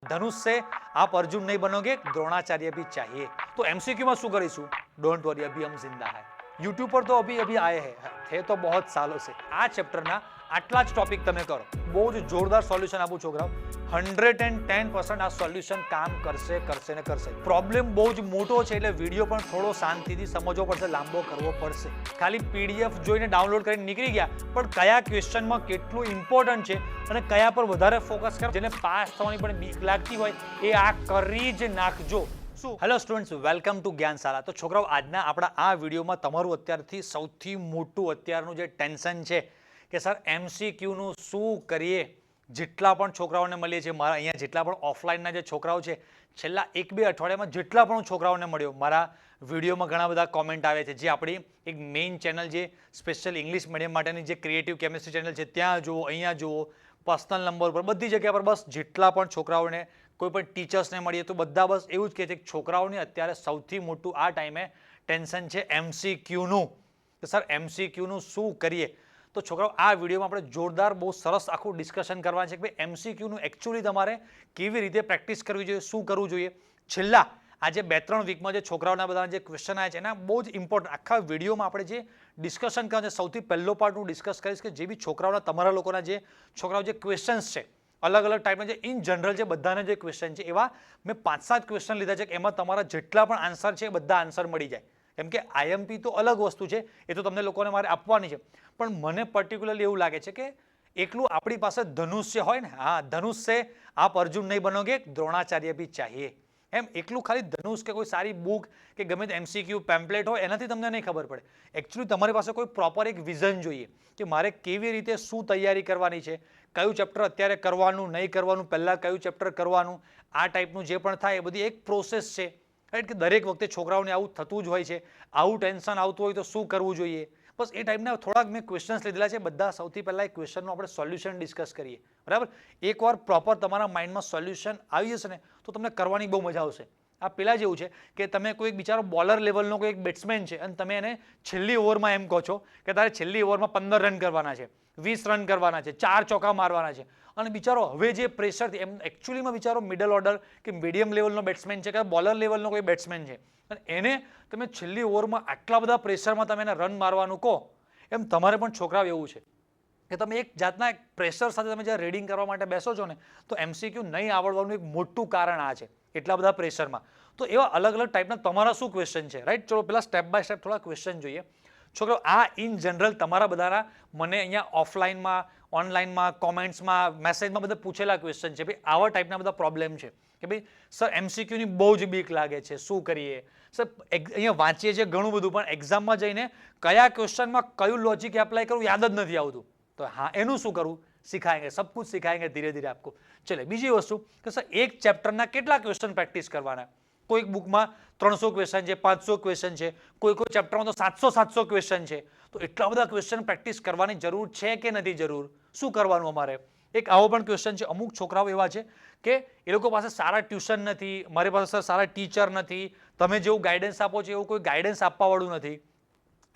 धनुष से आप अर्जुन नहीं बनोगे, द्रोणाचार्य भी चाहिए। तो एमसीक्यू में શું કરીશું? डोंट वरी, अभी हम जिंदा है। यूट्यूब पर तो अभी अभी आए हैं, थे तो बहुत सालों से। આ ચેપ્ટરના આટલા જ ટોપિક તમે કરો, બહુ જ જોરદાર સોલ્યુશન આપું છોકરાઓ। 110% આ સોલ્યુશન કામ કરશે કરશે ને કરશે। પ્રોબ્લેમ બહુ જ મોટો છે એટલે વિડીયો પણ થોડો શાંતિથી સમજવો પડશે, લાંબો કરવો પડશે। ખાલી પીડીએફ જોઈને ડાઉનલોડ કરીને નીકળી ગયા, પણ કયા ક્વેશ્ચનમાં કેટલું ઇમ્પોર્ટન્ટ છે અને કયા પર વધારે ફોકસ કરો, જેને પાસ થવાની પણ બીક લાગતી હોય એ આ કરી જ નાખજો। Hello students, welcome to Gyanshala. તો છોકરાઓ, આજના આપણા આ વિડીયોમાં તમારું અત્યારથી સૌથી મોટું અત્યારનું જે ટેન્શન છે કે સર એમસીક્યુનું શું કરીએ। જેટલા પણ છોકરાઓને મળીએ છીએ, મારા અહીંયા જેટલા પણ ઓફલાઈનના જે છોકરાઓ છે, છેલ્લા 1-2 અઠવાડિયામાં જેટલા પણ છોકરાઓને મળ્યો, મારા વિડીયોમાં ઘણા બધા કોમેન્ટ આવે છે। જે આપણી એક મેઇન ચેનલ, જે સ્પેશિયલ ઇંગ્લિશ મીડિયમ માટેની જે ક્રિએટિવ કેમિસ્ટ્રી ચેનલ છે, ત્યાં જુઓ, અહીંયા જુઓ, પર્સનલ નંબર પર, બધી જગ્યા પર બસ જેટલા પણ છોકરાઓને, કોઈ પણ ટીચર્સને મળીએ તો બધા બસ એવું જ કહે છે કે છોકરાઓને અત્યારે સૌથી મોટું આ ટાઈમે ટેન્શન છે એમસીક્યુનું। તો સર એમસીક્યુનું શું કરીએ? તો છોકરાઓ, આ વિડીયોમાં આપણે જોરદાર, બહુ સરસ આખું ડિસ્કશન કરવાનું છે કે ભાઈ એમસીક્યુનું એકચ્યુઅલી તમારે કેવી રીતે પ્રેક્ટિસ કરવી જોઈએ, શું કરવું જોઈએ। છેલ્લા આજે 2-3 વીકમાં જે છોકરાઓના બધા જે ક્વેશ્ચન આવ્યા છે એના બહુ જ ઇમ્પોર્ટન્ટ આખા વિડીયોમાં આપણે જે ડિસ્કશન કરવાનું છે, સૌથી પહેલો પાર્ટ હું ડિસ્કસ કરીશ કે જે બી છોકરાઓના, તમારા લોકોના જે છોકરાઓ જે ક્વેશ્ચન્સ છે, અલગ અલગ ટાઈપના જે ઇન જનરલ જે બધાના જે ક્વેશ્ચન છે, એવા મેં 5-7 ક્વેશ્ચન લીધા છે કે એમાં તમારા જેટલા પણ આન્સર છે એ બધા આન્સર મળી જાય। કેમ કે આઈએમપી તો અલગ વસ્તુ છે, એ તો તમને લોકોને મારે આપવાની છે, પણ મને પર્ટિક્યુલરલી એવું લાગે છે કે એકલું આપણી પાસે ધનુષ્ય હોય ને, હા, ધનુષ से आप अर्जुन नहीं बनोगे, द्रोणाचार्य भी चाहिए। એમ એકલું ખાલી ધનુષ કે કોઈ સારી બુક કે ગમે તે એમસીક્યુ પેમ્પલેટ હોય એનાથી તમને નહીં ખબર પડે। એકચ્યુઅલી તમારી પાસે કોઈ પ્રોપર એક વિઝન જોઈએ કે મારે કેવી રીતે શું તૈયારી કરવાની છે, કયું ચેપ્ટર અત્યારે કરવાનું, નહીં કરવાનું, પહેલાં કયું ચેપ્ટર કરવાનું, આ ટાઈપનું જે પણ થાય એ બધી એક પ્રોસેસ છે, રાઈટ? કે દરેક વખતે છોકરાઓને આવું થતું જ હોય છે, આવું ટેન્શન આવતું હોય તો શું કરવું જોઈએ। બસ એ ટાઈપના થોડાક મેં ક્વેશ્ચન્સ લીધેલા છે બધા। સૌથી પહેલાં એ ક્વેશ્ચનનું આપણે સોલ્યુશન ડિસ્કસ કરીએ, બરાબર? એકવાર પ્રોપર તમારા માઇન્ડમાં સોલ્યુશન આવી જશે ને તો તમને કરવાની બહુ મજા આવશે। આ પેલા જેવું છે કે તમે કોઈ એક બિચારો બોલર લેવલનો કોઈ એક બેટ્સમેન છે અને તમે એને છેલ્લી ઓવરમાં એમ કહો છો કે તારે છેલ્લી ઓવરમાં 15 રન કરવાના છે, 20 રન કરવાના છે, 4 ચોકા મારવાના છે, અને બિચારો હવે જે પ્રેશરથી, એમ એકચ્યુઅલીમાં બિચારો મિડલ ઓર્ડર કે મીડિયમ લેવલનો બેટ્સમેન છે કે બોલર લેવલનો કોઈ બેટ્સમેન છે, અને એને તમે છેલ્લી ઓવરમાં આટલા બધા પ્રેશરમાં તમે એને રન મારવાનું કહો, એમ તમારે પણ છોકરાઓ એવું છે કે તમે એક જાતના એક પ્રેશર સાથે તમે જ્યારે રીડિંગ કરવા માટે બેસો છો ને તો એમસીક્યુ નહીં આવડવાનું એક મોટું કારણ આ છે, એટલા બધા પ્રેશરમાં। તો એવા અલગ અલગ ટાઈપના તમારા શું ક્વેશ્ચન છે, રાઈટ? ચલો પહેલાં સ્ટેપ બાય સ્ટેપ થોડા ક્વેશ્ચન જોઈએ। છોકરો, આ ઇન જનરલ તમારા બધાના મને અહીંયા ઓફલાઈનમાં, ઓનલાઈનમાં, કોમેન્ટ્સમાં, મેસેજમાં બધા પૂછેલા ક્વેશ્ચન છે। ભાઈ આવા ટાઈપના બધા પ્રોબ્લેમ છે કે ભાઈ સર એમસીક્યુની બહુ જ બીક લાગે છે, શું કરીએ? સર અહીંયા વાંચીએ છીએ ઘણું બધું, પણ એક્ઝામમાં જઈને કયા ક્વેશ્ચનમાં કયું લોજિક એપ્લાય કરવું યાદ જ નથી આવતું। તો હા, એનું શું કરવું? સિખાएंगे, सब कुछ सिखाएंगे धीरे धीरे आपको। चलिए, બીજી વસ્તુ કે સર એક ચેપ્ટરના કેટલા ક્વેશ્ચન પ્રેક્ટિસ કરવાના? કોઈ બુકમાં 300 ક્વેશ્ચન છે, 500 ક્વેશ્ચન છે, કોઈ ચેપ્ટરમાં તો 700 ક્વેશ્ચન છે, તો એટલા બધા ક્વેશ્ચન પ્રેક્ટિસ કરવાની જરૂર છે કે નથી જરૂર? શું કરવાનું અમારે? એક આવો પણ ક્વેશ્ચન છે, અમુક છોકરાઓ એવા છે કે એ લોકો પાસે સારા ટ્યુશન નથી, મારી પાસે સર સારા ટીચર નથી, તમે જેવું ગાઈડન્સ આપો છો એવું કોઈ ગાઈડન્સ આપવાવાળું નથી।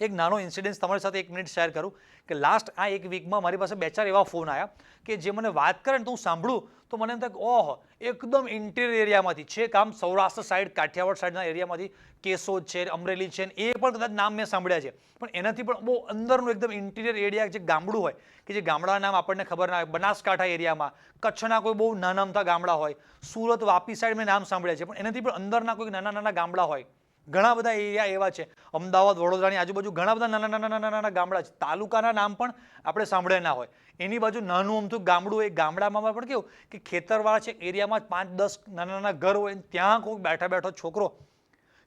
એક નાનો ઇન્સિડન્સ તમારી સાથે 1 મિનિટ શેર કરું કે લાસ્ટ આ 1 વીકમાં મારી પાસે 2-4 એવા ફોન આવ્યા કે જે મને વાત કરે ને તો હું સાંભળું તો મને એમ થાય કે ઓહો, એકદમ ઇન્ટિરિયર એરિયામાંથી છે, કામ સૌરાષ્ટ્ર સાઈડ, કાઠિયાવાડ સાઈડના એરિયામાંથી, કેશોદ છે, અમરેલી છે, એ પણ કદાચ નામ મેં સાંભળ્યા છે, પણ એનાથી પણ બહુ અંદરનું એકદમ ઇન્ટિરિયર એરિયા જે ગામડું હોય, કે જે ગામડાના નામ આપણને ખબર ના હોય, બનાસકાંઠા એરિયામાં, કચ્છના કોઈ બહુ નાના અમથા ગામડા હોય, સુરત, વાપી સાઈડ મેં નામ સાંભળ્યા છે, પણ એનાથી પણ અંદરના કોઈ નાના નાના ગામડા હોય, ઘણા બધા એરિયા એવા છે, અમદાવાદ, વડોદરાની આજુબાજુ ઘણા બધા નાના ગામડા છે, તાલુકાના નામ પણ આપણે સાંભળ્યા ના હોય, એની બાજુ નાનું અમથું ગામડું હોય, ગામડામાં પણ કેવું કે ખેતરવાળા છે એરિયામાં 5-10 નાના ઘર હોય, ત્યાં કોઈ બેઠો છોકરો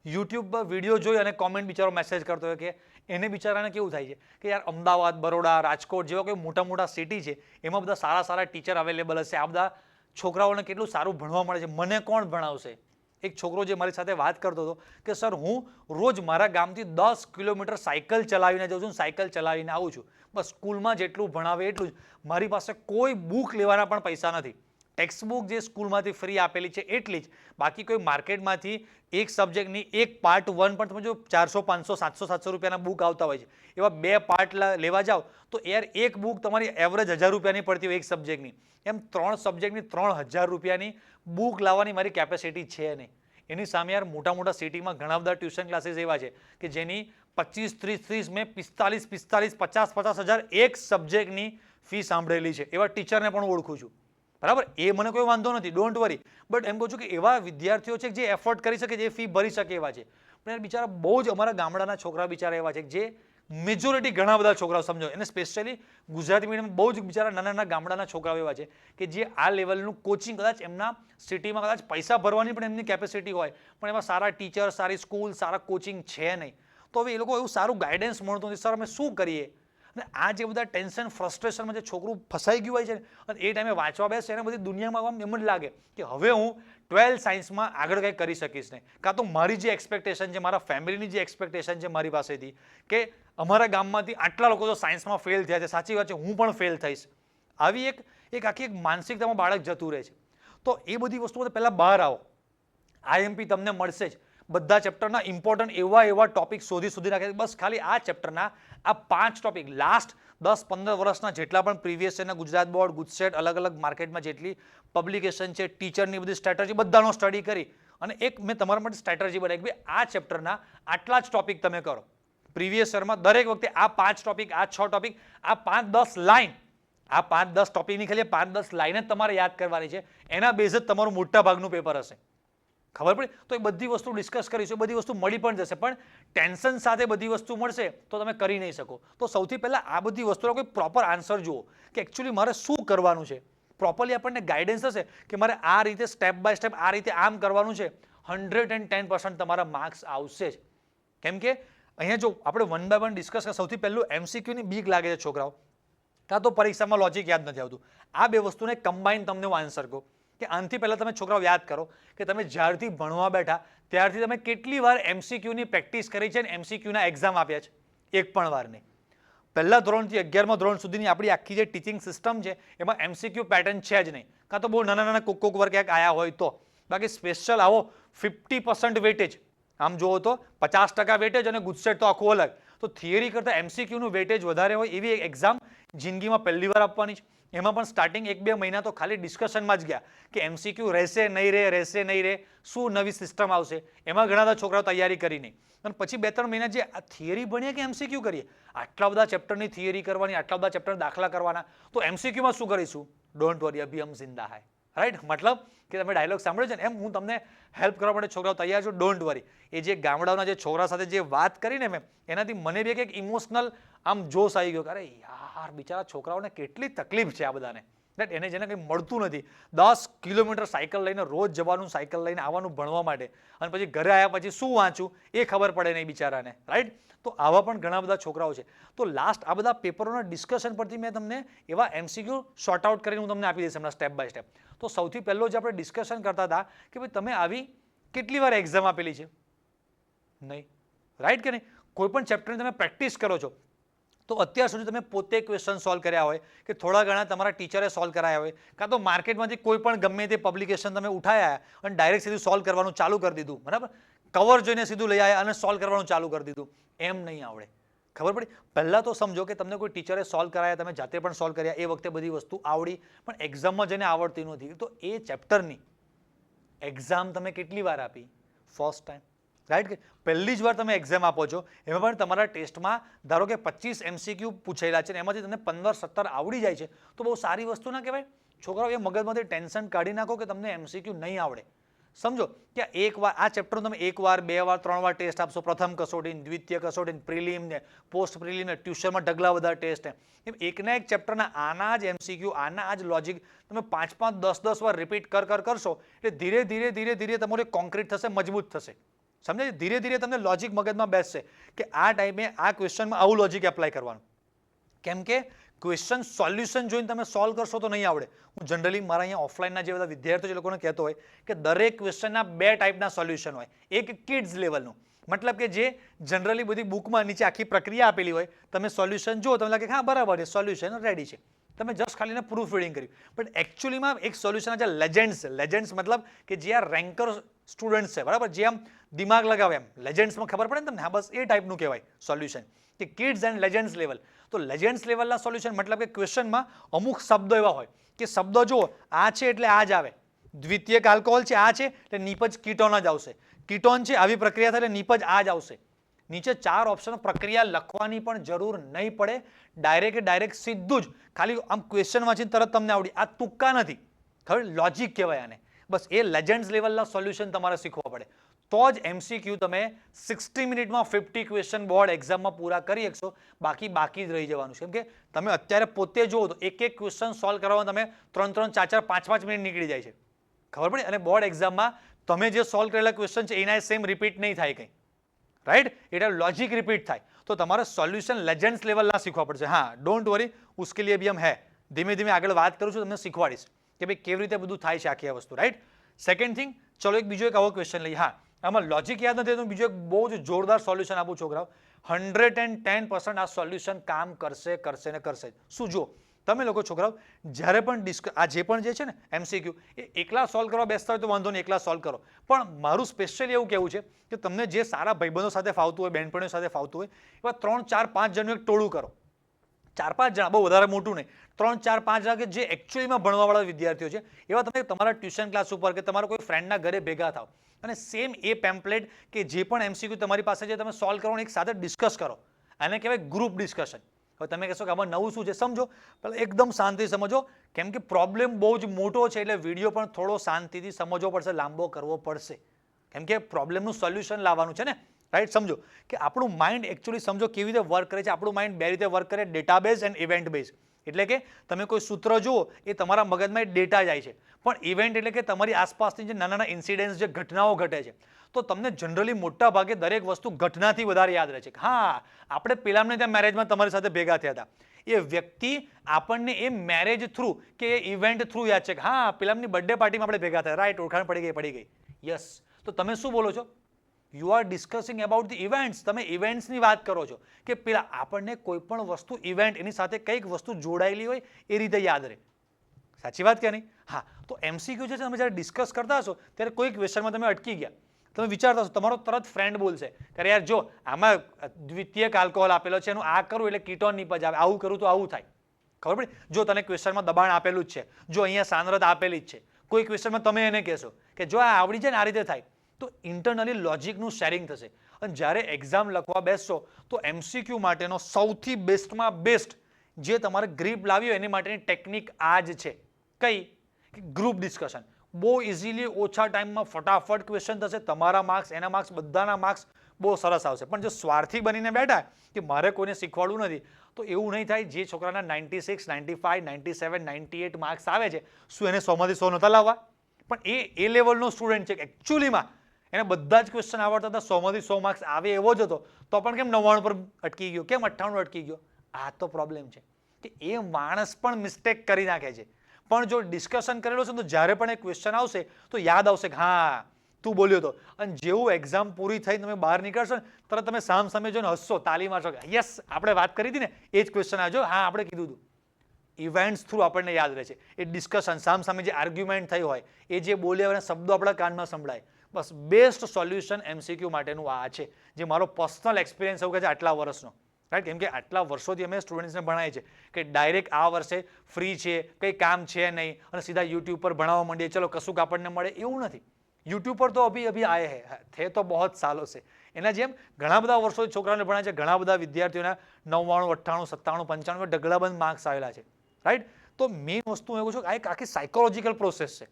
યુટ્યુબ પર વિડીયો જોઈ અને કોમેન્ટ બિચારો મેસેજ કરતો હોય કે એને બિચારાને કેવું થાય છે કે યાર અમદાવાદ, બરોડા, રાજકોટ જેવા કોઈ મોટા મોટા સિટી છે, એમાં બધા સારા ટીચર અવેલેબલ હશે, આ બધા છોકરાઓને કેટલું સારું ભણવા મળે છે, મને કોણ ભણાવશે? એક છોકરો જે મારી સાથે વાત કરતો હતો કે સર હું રોજ મારા ગામથી 10 કિલોમીટર સાયકલ ચલાવીને જાઉં છું, સાયકલ ચલાવીને આવું છું, બસ સ્કૂલમાં જેટલું ભણાવે એટલું જ, મારી પાસે કોઈ બુક લેવાના પણ પૈસા નથી, ટેક્સ્ટ બુક જે સ્કૂલમાંથી ફ્રી આપેલી છે એટલી જ, બાકી કોઈ માર્કેટમાંથી એક સબ્જેક્ટની એક પાર્ટ 1 પણ તમે જો 400 500 700 રૂપિયાના બુક આવતા હોય છે, એવા 2 પાર્ટ લેવા જાઓ તો યાર એક બુક તમારી એવરેજ 1000 રૂપિયાની પડતી હોય એક સબ્જેક્ટની, એમ 3 સબ્જેક્ટની 3000 રૂપિયાની બુક લાવવાની મારી કેપેસિટી છે નહીં. એની સામે યાર મોટા મોટા સિટીમાં ઘણા બધા ટ્યુશન ક્લાસીસ એવા છે કે જેની 25 30 મેં 45 50 હજાર એક સબ્જેક્ટની ફી સાંભળેલી છે. એવા ટીચરને પણ ઓળખું છું, બરાબર. એ મને કોઈ વાંધો નથી, ડોન્ટ વરી. બટ એમ કહું છું કે એવા વિદ્યાર્થીઓ છે જે એફોર્ડ કરી શકે, જે ફી ભરી શકે એવા છે. પણ યાર બિચારા બહુ જ અમારા ગામડાના છોકરા બિચારા એવા છે જે મેજોરિટી ઘણા બધા છોકરાઓ સમજો, એને સ્પેશિયલી ગુજરાતી મીડિયમ બહુ જ બિચારા નાના નાના ગામડાના છોકરાઓ એવા છે કે જે આ લેવલનું કોચિંગ કદાચ એમના સિટીમાં કદાચ પૈસા ભરવાની પણ એમની કેપેસિટી હોય, પણ એમાં સારા ટીચર, સારી સ્કૂલ, સારા કોચિંગ છે નહીં. તો હવે એ લોકો એવું સારું ગાઈડન્સ મળતું નથી. સર અમે શું કરીએ? અને આ જે બધા ટેન્શન ફ્રસ્ટ્રેશનમાં જે છોકરું ફસાઈ ગયું હોય છે અને એ ટાઈમે વાંચવા બેસે એને બધી દુનિયામાં એમ જ લાગે કે હવે હું 12 સાયન્સમાં આગળ કંઈ કરી શકીશ નહીં, કાં તો મારી જે એક્સપેક્ટેશન છે, મારા ફેમિલીની જે એક્સપેક્ટેશન છે મારી પાસેથી કે અમારા ગામમાંથી આટલા લોકો તો સાયન્સમાં ફેલ થયા છે, સાચી વાત છે, હું પણ ફેલ થઈશ, આવી એક આખી એક માનસિકતામાં બાળક જતું રહે છે. તો એ બધી વસ્તુઓ પહેલાં બહાર આવો. આઈએમપી તમને મળશે જ, બધા ચેપ્ટરના ઇમ્પોર્ટન્ટ એવા ટોપિક શોધી નાખે. બસ ખાલી આ ચેપ્ટરના આ 5 ટોપિક લાસ્ટ 10-15 વર્ષના જેટલા પણ પ્રીવિયસ યરના ગુજરાત બોર્ડ, ગુજસેટ, અલગ અલગ માર્કેટમાં જેટલી પબ્લિકેશન છે, ટીચરની બધી સ્ટ્રેટેજી, બધાનો સ્ટડી કરી અને એક મેં તમારા માટે સ્ટ્રેટેજી બનાવી કે આ ચેપ્ટરના આટલા જ ટોપિક તમે કરો. પ્રીવિયસ યરમાં દરેક વખતે આ 5 ટોપિક, આ 6 ટોપિક, આ 5-10 લાઈન, આ 5-10 ટોપિકની ખાલી 5-10 લાઈન જ તમારે યાદ કરવાની છે. એના બેઝ જ તમારું મોટા ભાગનું પેપર હશે. ખબર પડી? તો એ બધી વસ્તુ ડિસ્કસ કરીશું, બધી વસ્તુ મળી પણ જશે, પણ ટેન્શન સાથે બધી વસ્તુ મળશે તો તમે કરી નહીં શકો. તો સૌથી પહેલાં આ બધી વસ્તુનો કોઈ પ્રોપર આન્સર જુઓ કે એકચ્યુઅલી મારે શું કરવાનું છે. પ્રોપરલી આપણને ગાઈડન્સ હશે કે મારે આ રીતે સ્ટેપ બાય સ્ટેપ આ રીતે આમ કરવાનું છે, 110% તમારા માર્ક્સ આવશે જ. કેમ કે અહીંયા જો આપણે 1 by 1 ડિસ્કસ કરીએ, સૌથી પહેલું એમસીક્યુની બીક લાગે છે છોકરાઓ, કાં તો પરીક્ષામાં લોજિક યાદ નથી આવતું. આ બે વસ્તુને કમ્બાઈન તમને હું આન્સર કહું કે આનાથી પહેલાં તમે છોકરાઓ યાદ કરો કે તમે જ્યારથી ભણવા બેઠા ત્યારથી તમે કેટલી વાર એમસીક્યુની પ્રેક્ટિસ કરી છે અને એમસીક્યુના એક્ઝામ આપ્યા છે? એક પણ વાર નહીં. પહેલા ધોરણથી 11મા ધોરણ સુધીની આપણી આખી જે ટીચિંગ સિસ્ટમ છે એમાં એમસીક્યુ પેટર્ન છે જ નહીં, કાં તો બહુ નાના નાના કોક વાર ક્યાંક આવ્યા હોય તો. બાકી સ્પેશિયલ આવો 50% વેટેજ, આમ જુઓ તો 50% વેટેજ અને ગુજસેટ તો આખું અલગ. તો થિયરી કરતાં એમસીક્યુનું વેટેજ વધારે હોય એવી એક એક્ઝામ જિંદગીમાં પહેલી વાર આપવાની છે. એમાં પણ સ્ટાર્ટિંગ 1-2 મહિના તો ખાલી ડિસ્કશનમાં જ ગયા કે એમસીક્યુ રહેશે નહીં રહે, શું નવી સિસ્ટમ આવશે. એમાં ઘણા બધા છોકરાઓ તૈયારી કરી નહીં અને પછી 2-3 મહિના જે આ થિયરી ભણીએ કે એમસીક્યુ કરીએ, આટલા બધા ચેપ્ટરની થિયરી કરવાની, આટલા બધા ચેપ્ટર દાખલા કરવાના, તો એમસીક્યુમાં શું કરીશું? ડોન્ટ વરી, અભી હમ જિંદા હૈ. રાઈટ? મતલબ કે તમે ડાયલોગ સાંભળ્યો છે ને, એમ હું તમને હેલ્પ કરવા માટે છોકરાઓ તૈયાર છો, ડોન્ટ વરી. એ જે ગામડાઓના જે છોકરા સાથે જે વાત કરીને મેં, એનાથી મને બી એક ઇમોશનલ આમ જોશ આવી ગયો કે અરે યાર બિચારા છોકરાઓને કેટલી તકલીફ છે આ બધાને. રાઈટ? એને જેને કંઈ મળતું નથી, 10 કિલોમીટર સાયકલ લઈને રોજ જવાનું, સાયકલ લઈને આવવાનું ભણવા માટે, અને પછી ઘરે આવ્યા પછી શું વાંચું એ ખબર પડે નહીં બિચારાને. રાઈટ? તો આવા પણ ઘણા બધા છોકરાઓ છે. તો લાસ્ટ આ બધા પેપરોના ડિસ્કશન પરથી મેં તમને એવા એમસીક્યુ શોર્ટ આઉટ કરીને હું તમને આપી દઈશ હમણાં સ્ટેપ બાય સ્ટેપ. તો સૌથી પહેલો જે આપણે ડિસ્કશન કરતા હતા કે ભાઈ તમે આવી કેટલી વાર એક્ઝામ આપેલી છે? નહીં. રાઈટ કે નહીં? કોઈ પણ ચેપ્ટરની તમે પ્રેક્ટિસ કરો છો તો અત્યાર સુધી તમે પોતે ક્વેશ્ચન સોલ્વ કર્યા હોય કે થોડા ઘણા તમારા ટીચરે સોલ્વ કરાયા હોય, કાં તો માર્કેટમાંથી કોઈ પણ ગમે તે પબ્લિકેશન તમે ઉઠાયા અને ડાયરેક્ટ સીધું સોલ્વ કરવાનું ચાલુ કરી દીધું, બરાબર? કવર જોઈને સીધું લઈ આવ્યા અને સોલ્વ કરવાનું ચાલુ કરી દીધું. એમ નહીં આવડે. ખબર પડી? પહેલાં તો સમજો કે તમને કોઈ ટીચરે સોલ્વ કરાયા, તમે જાતે પણ સોલ્વ કર્યા, એ વખતે બધી વસ્તુ આવડી, પણ એક્ઝામમાં જઈને આવડતી નથી. તો એ ચેપ્ટરની એક્ઝામ તમે કેટલી વાર આપી? First time. રાઈટ? કે પહેલી જ વાર તમે એક્ઝામ આપો છો, એમાં પણ તમારા ટેસ્ટમાં ધારો કે 25 એમસીક્યુ પૂછેલા છે ને એમાંથી તમને 15-17 આવડી જાય છે, તો બહુ સારી વસ્તુ ના કહેવાય? છોકરાઓ એ મગજમાંથી ટેન્શન કાઢી નાખો કે તમને એમસીક્યુ નહીં આવડે. સમજો કે એક વાર આ ચેપ્ટરનો તમે 1 વાર 2 વાર 3 વાર ટેસ્ટ આપશો, પ્રથમ કસોટી, દ્વિતીય કસોટી, પ્રિલિમ ને પોસ્ટ પ્રિલિમ ને ટ્યુશનમાં ઢગલા બધા ટેસ્ટ ને એમ એકના એક ચેપ્ટરના આના જ એમસીક્યુ, આના જ લોજિક તમે 5-5 10-10 વાર રિપીટ કરશો એટલે ધીરે તમારું કોન્ક્રીટ થશે, મજબૂત થશે. સમજાય? ધીરે ધીરે તમને લોજિક મગજમાં બેસશે કે આ ટાઈમે આ ક્વેશ્ચનમાં આવું લોજિક એપ્લાય કરવાનું. કેમ કે ક્વેશ્ચન સોલ્યુશન જોઈને તમે સોલ્વ કરશો તો નહીં આવડે. હું જનરલી મારા અહીંયા ઓફલાઈનના જે બધા વિદ્યાર્થીઓ લોકોને કહેતો હોય કે દરેક ક્વેશ્ચનના 2 ટાઈપના સોલ્યુશન હોય. એક કિડ્સ લેવલનું, મતલબ કે જે જનરલી બધી બુકમાં નીચે આખી પ્રક્રિયા આપેલી હોય, તમે સોલ્યુશન જુઓ તમને લાગે હા બરાબર છે, સોલ્યુશન રેડી છે. તમે જસ્ટ ખાલીને પ્રૂફ રીડિંગ કર્યું, બટ એકચ્યુઅલીમાં એક સોલ્યુશન છે લેજેન્ડ્સ. લેજેન્ડ્સ મતલબ કે જે આ રેન્કર સ્ટુડન્ટ્સ છે, બરાબર, જે આમ દિમાગ લગાવે એમ લેજેન્ડ્સમાં ખબર પડે ને તમને, હા બસ એ ટાઈપનું કહેવાય સોલ્યુશન, કે કિડ્સ એન્ડ લેજેન્ડ્સ લેવલ. તો લેજેન્ડ્સ લેવલના સોલ્યુશન મતલબ કે ક્વેશ્ચનમાં અમુક શબ્દો એવા હોય કે શબ્દો જુઓ આ છે એટલે આ જ આવે, દ્વિતીયક આલ્કોહોલ છે આ છે એટલે નિપજ કીટોન જ આવશે, કીટોન છે આવી પ્રક્રિયા થાય એટલે નિપજ આ જ આવશે. નીચે 4 ઓપ્શન પ્રક્રિયા લખવાની પણ જરૂર નહીં પડે, ડાયરેક્ટ સીધું જ ખાલી આમ ક્વેશ્ચન વાંચીને તરત તમને આવડી. આ તુક્કા નથી, ખબર, લોજિક કહેવાય આને. બસ એ લેજેન્ડ્સ લેવલના સોલ્યુશન તમારે શીખવા પડે, તો જ MCQ તમે 60 મિનિટમાં 50 ક્વેશ્ચન બોર્ડ એક્ઝામમાં પૂરા કરી શકશો. બાકી જ રહી જવાનું છે. કેમ કે તમે અત્યારે પોતે જુઓ તો એક ક્વેશ્ચન સોલ્વ કરવામાં તમે 3, 4, 5 મિનિટ નીકળી જાય છે, ખબર પડે. અને બોર્ડ એક્ઝામમાં તમે જે સોલ્વ કરેલા ક્વેશ્ચન છે એના સેમ રિપીટ નહીં થાય કંઈ, રાઈટ, એટલે લોજિક રિપીટ થાય. તો તમારે સોલ્યુશન લેજેન્ડ્સ લેવલના શીખવા પડશે. હા, ડોન્ટ વરી, ઉસકે લીએ ભી હમ હે, ધીમે ધીમે આગળ વાત કરું છું, તમને શીખવાડીશ કે ભાઈ કેવી રીતે બધું થાય છે આખી આ વસ્તુ, રાઈટ. સેકન્ડ થિંગ, ચલો બીજો એક આવો ક્વેશ્ચન લઈએ. હા, આમાં લોજિક યાદ નથી તો બીજો એક બહુ જ જોરદાર સોલ્યુશન આપું છોકરાઓ. 110% આ સોલ્યુશન કામ કરશે ને કરશે. શું જુઓ તમે લોકો છોકરાઓ, જ્યારે પણ આ જે પણ છે ને MCQ એ એકલા સોલ્વ કરવા બેસતા હોય તો વાંધો નહીં, એકલા સોલ્વ કરો. પણ મારું સ્પેશિયલી એવું કહેવું છે કે તમને જે સારા ભાઈબંધો સાથે ફાવતું હોય, બહેનપણીઓ સાથે ફાવતું હોય, એવા 3, 4, 5 જણનું એક ટોળું કરો. 4, 5 જણા, બહુ વધારે મોટું નહીં, 3, 4, 5 જણા કે જે એકચ્યુઅલીમાં ભણવાવાળા વિદ્યાર્થીઓ છે, એવા તમે તમારા ટ્યુશન ક્લાસ ઉપર કે તમારા કોઈ ફ્રેન્ડના ઘરે ભેગા થાવ અને સેમ એ પેમ્પલેટ કે જે પણ MCQ તમારી પાસે છે તમે સોલ્વ કરો, એક સાથે ડિસ્કસ કરો. આને કહેવાય ગ્રુપ ડિસ્કશન. હવે તમે કહેશો કે આમાં નવું શું છે, સમજો, પહેલાં એકદમ શાંતિથી સમજો, કેમ કે પ્રોબ્લેમ બહુ જ મોટો છે એટલે વિડીયો પણ થોડો શાંતિથી સમજવો પડશે, લાંબો કરવો પડશે, કેમ કે પ્રોબ્લેમનું સોલ્યુશન લાવવાનું છે ને, રાઈટ. સમજો કે આપણું માઇન્ડ એકચ્યુઅલી સમજો કેવી રીતે વર્ક કરે છે. આપણું માઇન્ડ 2 રીતે વર્ક કરે, ડેટાબેઝ એન્ડ ઇવેન્ટ બેઝ. એટલે કે તમે કોઈ સૂત્ર જુઓ એ તમારા મગજમાં એ ડેટા જાય છે, પણ ઇવેન્ટ એટલે કે તમારી આસપાસની જે નાના ઇન્સિડન્ટ્સ, જે ઘટનાઓ ઘટે છે, તો તમને જનરલી મોટા ભાગે દરેક વસ્તુ ઘટનાથી વધારે યાદ રહે છે. હા, આપણે પેલામને ત્યાં મેરેજમાં તમારી સાથે ભેગા થયા હતા, એ વ્યક્તિ આપણને એ મેરેજ થ્રુ કે એ ઇવેન્ટ થ્રુ યાદ છે કે હા પેલામની બર્થડે પાર્ટીમાં આપણે ભેગા થયા, રાઈટ, ઓળખાણ પડી ગઈ. યસ, તો તમે શું બોલો છો? You are discussing about the events. તમે ઇવેન્ટ્સની વાત કરો છો કે પેલા આપણને કોઈ પણ વસ્તુ ઇવેન્ટ એની સાથે કંઈક વસ્તુ જોડાયેલી હોય એ રીતે યાદ રહે. સાચી વાત કે નહીં? હા, તો MCQ છે તમે જ્યારે ડિસ્કસ કરતા હશો ત્યારે કોઈ ક્વેશ્ચનમાં તમે અટકી ગયા, તમે વિચારતા હશો, તમારો તરત ફ્રેન્ડ બોલશે કે યાર જો આમાં દ્વિતીયક આલ્કોહોલ આપેલો છે, એનું આ કરું એટલે કીટોન નિપજ આવે, આવું કરું તો આવું થાય, ખબર પડી? જો તને ક્વેશ્ચનમાં દબાણ આપેલું જ છે, જો અહીંયા સાંદ્રતા આપેલી જ છે, કોઈ ક્વેશ્ચનમાં તમે એને કહેશો કે જો આ આવડી જાય ને આ રીતે થાય, તો ઇન્ટરનલી લોજિકનું શેરિંગ થશે. અને જ્યારે એક્ઝામ લખવા બેસશો તો MCQ માટેનો સૌથી બેસ્ટમાં બેસ્ટ જે તમારે ગ્રીપ લાવી હોય એની માટેની ટેકનિક આ જ છે. કઈ? Group discussion. બહુ ઇઝીલી ઓછા ટાઈમમાં ફટાફટ ક્વેશ્ચન થશે, તમારા માર્ક્સ, એના માર્ક્સ, બધાના માર્ક્સ બહુ સરસ આવશે. પણ જો સ્વાર્થી બનીને બેઠા કે મારે કોઈને શીખવાડવું નથી, તો એવું નહીં થાય. જે છોકરાના 96, 95, 97, 98 માર્ક્સ આવે છે, શું એને 100 માંથી 100 નહોતા લાવવા? પણ એ લેવલનો સ્ટુડન્ટ છે એકચ્યુઅલીમાં એને બધા જ ક્વેશ્ચન આવડતા હતા, 100 માંથી 100 માર્ક્સ આવે એવો જ હતો, તો પણ કેમ 99 પર અટકી ગયો, કેમ 98 અટકી ગયો? આ તો પ્રોબ્લેમ છે કે એ માણસ પણ મિસ્ટેક કરી નાખે છે. પણ જો ડિસ્કશન કરેલો છે તો જ્યારે પણ એ ક્વેશ્ચન આવશે તો યાદ આવશે કે હા તું બોલ્યો હતો. અને જેવું એક્ઝામ પૂરી થઈ તમે બહાર નીકળશો ને તરત તમે સામે જોઈને હસશો, તાલી મારશો કે યસ આપણે વાત કરી હતી ને એ જ ક્વેશ્ચન આવજો, હા આપણે કીધું હતું. ઇવેન્ટ્સ થ્રુ આપણને યાદ રહે છે એ ડિસ્કશન, સામે જે આર્ગ્યુમેન્ટ થઈ હોય, એ જે બોલ્યા હોય શબ્દો આપણા કાનમાં સંભળાય. બસ બેસ્ટ સોલ્યુશન MCQ માટેનું આ છે, જે મારો પર્સનલ એક્સપિરિયન્સ એવું કહે છે આટલા વર્ષનો, રાઈટ. કેમ કે આટલા વર્ષોથી અમે સ્ટુડન્ટ્સને ભણાવીએ છીએ કે ડાયરેક્ટ આ વર્ષે ફ્રી છે, કંઈ કામ છે નહીં અને સીધા યુટ્યુબ પર ભણાવવા માંડીએ, ચલો કશુંક આપણને મળે, એવું નથી. યુટ્યુબ પર તો અભી આયે હે, થે તો બહુ સાલો છે. એના જેમ ઘણા બધા વર્ષોથી છોકરાઓને ભણાય છે, ઘણા બધા વિદ્યાર્થીઓના 99, 98, 97, 95 ઢગલાબંધ માર્ક્સ આવેલા છે, રાઈટ. તો મેઇન વસ્તુ હું એવું છું કે આ એક આખી સાયકોલોજીકલ પ્રોસેસ છે.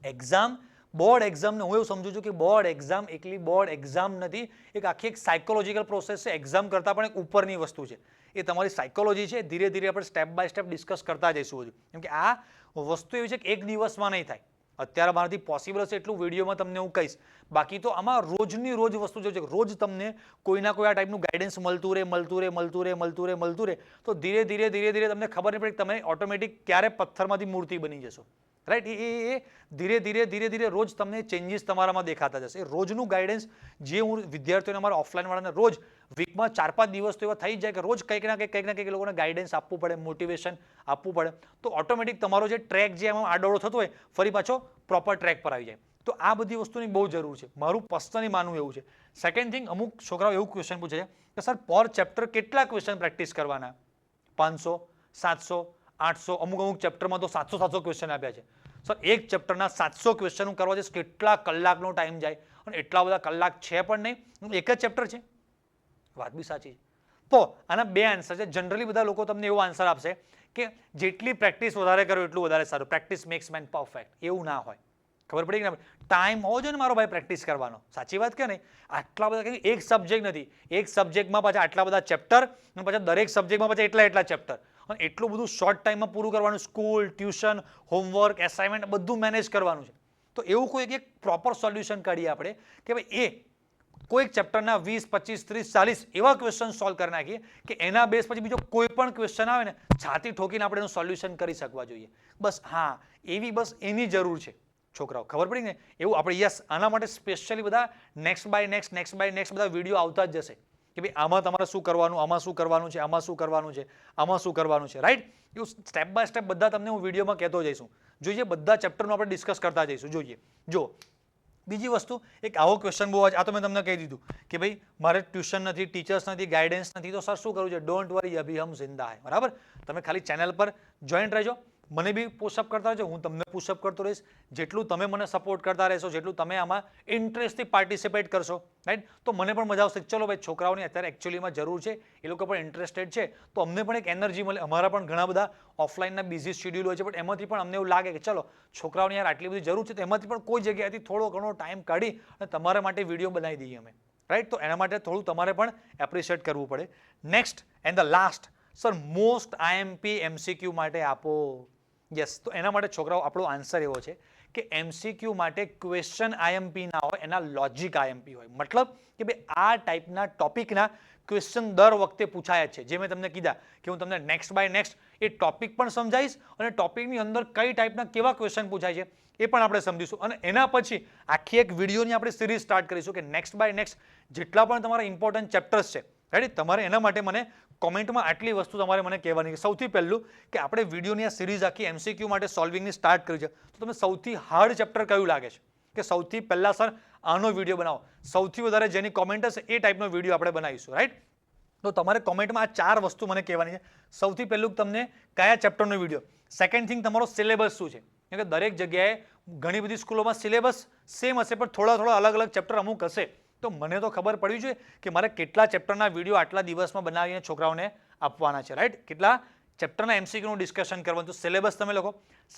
એક્ઝામ, બોર્ડ એક્ઝામને હું એવું સમજુ છું કે બોર્ડ એક્ઝામ એકલી બોર્ડ એક્ઝામ નથી, એક આખી એક સાયકોલોજીકલ પ્રોસેસ છે. એક્ઝામ કરતાં પણ એક ઉપરની વસ્તુ છે, એ તમારી સાયકોલોજી છે. ધીરે ધીરે આપણે સ્ટેપ બાય સ્ટેપ ડિસ્કસ કરતા જઈશું બધું, કેમ કે આ વસ્તુ એવી છે કે એક દિવસમાં નહીં થાય. અત્યારે મારાથી પોસિબલ હશે એટલું વિડીયોમાં તમને હું કહીશ, બાકી તો આમાં રોજની રોજ વસ્તુ જે છે, રોજ તમને કોઈના કોઈ આ ટાઈપનું ગાઈડન્સ મળતું રહે, તો ધીરે ધીરે તમને ખબર નહીં પડે કે તમે ઓટોમેટિક ક્યારે પથ્થરમાંથી મૂર્તિ બની જશો. રાઈટ. એ ધીરે ધીરે ધીરે ધીરે રોજ તમને ચેન્જીસ તમારામાં દેખાતા જશે. રોજનું ગાઈડન્સ જે હું વિદ્યાર્થીઓને અમારા ઓફલાઈન વાળાને રોજ વીકમાં 4-5 દિવસ તો એવા થઈ જાય કે રોજ કંઈક ના કંઈક લોકોને ગાઈડન્સ આપવું પડે, મોટિવેશન આપવું પડે, તો ઓટોમેટિક તમારો જે ટ્રેક જે એમાં આડોળો થતો હોય ફરી પાછો પ્રોપર ટ્રેક પર આવી જાય. તો આ બધી વસ્તુની બહુ જરૂર છે. મારું પર્સનલી માનવું એવું છે. સેકન્ડ થિંગ, અમુક છોકરાઓ એવું ક્વેશ્ચન પૂછે છે કે સર પર ચેપ્ટર કેટલા ક્વેશ્ચન પ્રેક્ટિસ કરવાના? 500, 700, 800, અમુક ચેપ્ટરમાં તો 700 ક્વેશ્ચન આપ્યા છે. સર એક ચેપ્ટરના 700 ક્વેશ્ચન કરવા જઈશ કેટલા કલાકનો ટાઈમ જાય? અને એટલા બધા કલાક છે પણ નહીં, એક જ ચેપ્ટર છે. વાત બી સાચી છે. તો આના બે આન્સર છે. જનરલી બધા લોકો તમને એવો આન્સર આપશે કે જેટલી પ્રેક્ટિસ વધારે કરો એટલું વધારે સારું, પ્રેક્ટિસ મેક્સ મેન પરફેક્ટ. એવું ના હોય. ખબર પડી કે ટાઈમ હોવો જોઈએ ને મારો ભાઈ પ્રેક્ટિસ કરવાનો. સાચી વાત કે નહીં? આટલા બધા એક સબ્જેક્ટ નથી, એક સબ્જેક્ટમાં પાછા આટલા બધા ચેપ્ટર અને પાછા દરેક સબ્જેક્ટમાં પાછા એટલા ચેપ્ટર, અને એટલું બધું શોર્ટ ટાઈમમાં પૂરું કરવાનું. સ્કૂલ, ટ્યુશન, હોમવર્ક, એસાઇનમેન્ટ બધું મેનેજ કરવાનું છે. તો એવું કોઈ એક પ્રોપર સોલ્યુશન કાઢીએ આપણે કે ભાઈ કોઈક ચેપ્ટરના 20, 25, 30, 40 એવા ક્વેશ્ચન સોલ્વ કરી નાખીએ કે એના બેઝ પછી બીજો કોઈ પણ ક્વેશ્ચન આવે ને છાતી ઠોકીને આપણે એનું સોલ્યુશન કરી શકવા જોઈએ. બસ હા, એની જરૂર છે છોકરાઓ. ખબર પડી ને? એવું આપણે યસ આના માટે સ્પેશિયલી બધા નેક્સ્ટ બાય નેક્સ્ટ બધા વિડીયો આવતા જ જશે કે ભાઈ આમાં તમારે શું કરવાનું, આમાં શું કરવાનું છે, આમાં શું કરવાનું છે, આમાં શું કરવાનું છે. રાઈટ. એવું સ્ટેપ બાય સ્ટેપ બધા તમને હું વિડીયોમાં કહેતો જઈશું. જોઈએ બધા ચેપ્ટરનું આપણે ડિસ્કસ કરતા જઈશું. જોઈએ જો બીજી વસ્તુ, એક આવો ક્વેશ્ચન બહુ આ તો મેં તમને કહી દીધું કે ભાઈ મારે ટ્યુશન નથી, ટીચર્સ નથી, ગાઈડન્સ નથી, તો સર શું કરવું છે? ડોન્ટ વરી, અભી હમ જિંદા હૈ. બરાબર. તમે ખાલી ચેનલ પર જોઈન્ટ રહેજો, મને બી પુશઅપ કરતા રહેજો, હું તમને પુશઅપ કરતો રહીશ. જેટલું તમે મને સપોર્ટ કરતા રહેશો, જેટલું તમે આમાં ઇન્ટરેસ્ટથી પાર્ટિસિપેટ કરશો, રાઈટ, તો મને પણ મજા આવશે. ચલો ભાઈ છોકરાઓની અત્યારે એકચ્યુઅલીમાં જરૂર છે, એ લોકો પણ ઇન્ટરેસ્ટેડ છે, તો અમને પણ એક એનર્જી મળે. અમારા પણ ઘણા બધા ઓફલાઈનના બિઝી શેડ્યુલ હોય છે, પણ એમાંથી પણ અમને એવું લાગે કે ચલો છોકરાઓની યાર આટલી બધી જરૂર છે, તો એમાંથી પણ કોઈ જગ્યાએથી થોડો ઘણો ટાઈમ કાઢી અને તમારા માટે વિડીયો બનાવી દઈએ અમે. રાઈટ. તો એના માટે થોડું તમારે પણ એપ્રિશિએટ કરવું પડે. Next and the last, sir most IMP MCQ માટે આપો. યસ. તો એના માટે છોકરાઓ આપણો આન્સર એવો છે કે એમસીક્યુ માટે ક્વેશ્ચન આઈએમપી ના હોય, એના લોજિક આઈએમપી હોય. મતલબ કે ભાઈ આ ટાઈપના ટોપિકના ક્વેશ્ચન દર વખતે પૂછાય છે. જે મેં તમને કીધા કે હું તમને નેક્સ્ટ બાય નેક્સ્ટ એ ટોપિક પણ સમજાવીશ અને ટોપિકની અંદર કઈ ટાઈપના કેવા ક્વેશ્ચન પૂછાય છે એ પણ આપણે સમજીશું. અને એના પછી આખી એક વિડીયોની આપણે સિરીઝ સ્ટાર્ટ કરીશું કે નેક્સ્ટ બાય નેક્સ્ટ જેટલા પણ તમારા ઇમ્પોર્ટન્ટ ચેપ્ટર્સ છે, રાઈટ, તમારે એના માટે મને કોમેન્ટમાં આટલી વસ્તુ તમારે મને કહેવાની છે. સૌથી પહેલું કે આપણે વિડીયોની આ સિરીઝ આખી એમસીક્યુ માટે સોલ્વિંગની સ્ટાર્ટ કરી છે, તો તમને સૌથી હાર્ડ ચેપ્ટર કયું લાગે છે કે સૌથી પહેલા સર આનો વિડીયો બનાવો? સૌથી વધારે જેની કોમેન્ટ હશે એ ટાઈપનો વિડીયો આપણે બનાવીશું. રાઈટ. તો તમારે કોમેન્ટમાં આ 4 વસ્તુ મને કહેવાની છે. સૌથી પહેલું તમને કયા ચેપ્ટરનો વિડીયો. સેકન્ડ થિંગ, તમારો સિલેબસ શું છે? કેમ કે દરેક જગ્યાએ ઘણી બધી સ્કૂલોમાં સિલેબસ સેમ હશે, પણ થોડા અલગ અલગ ચેપ્ટર અમુક હશે. તો મને તો ખબર પડવી જોઈએ કે મારે કેટલા ચેપ્ટરના વિડીયો આટલા દિવસમાં બનાવીને છોકરાઓને આપવાના છે. રાઈટ. કેટલા ચેપ્ટરના એમસીક્યુનું ડિસ્કશન કરવાનું. તો સિલેબસ તમે લખો.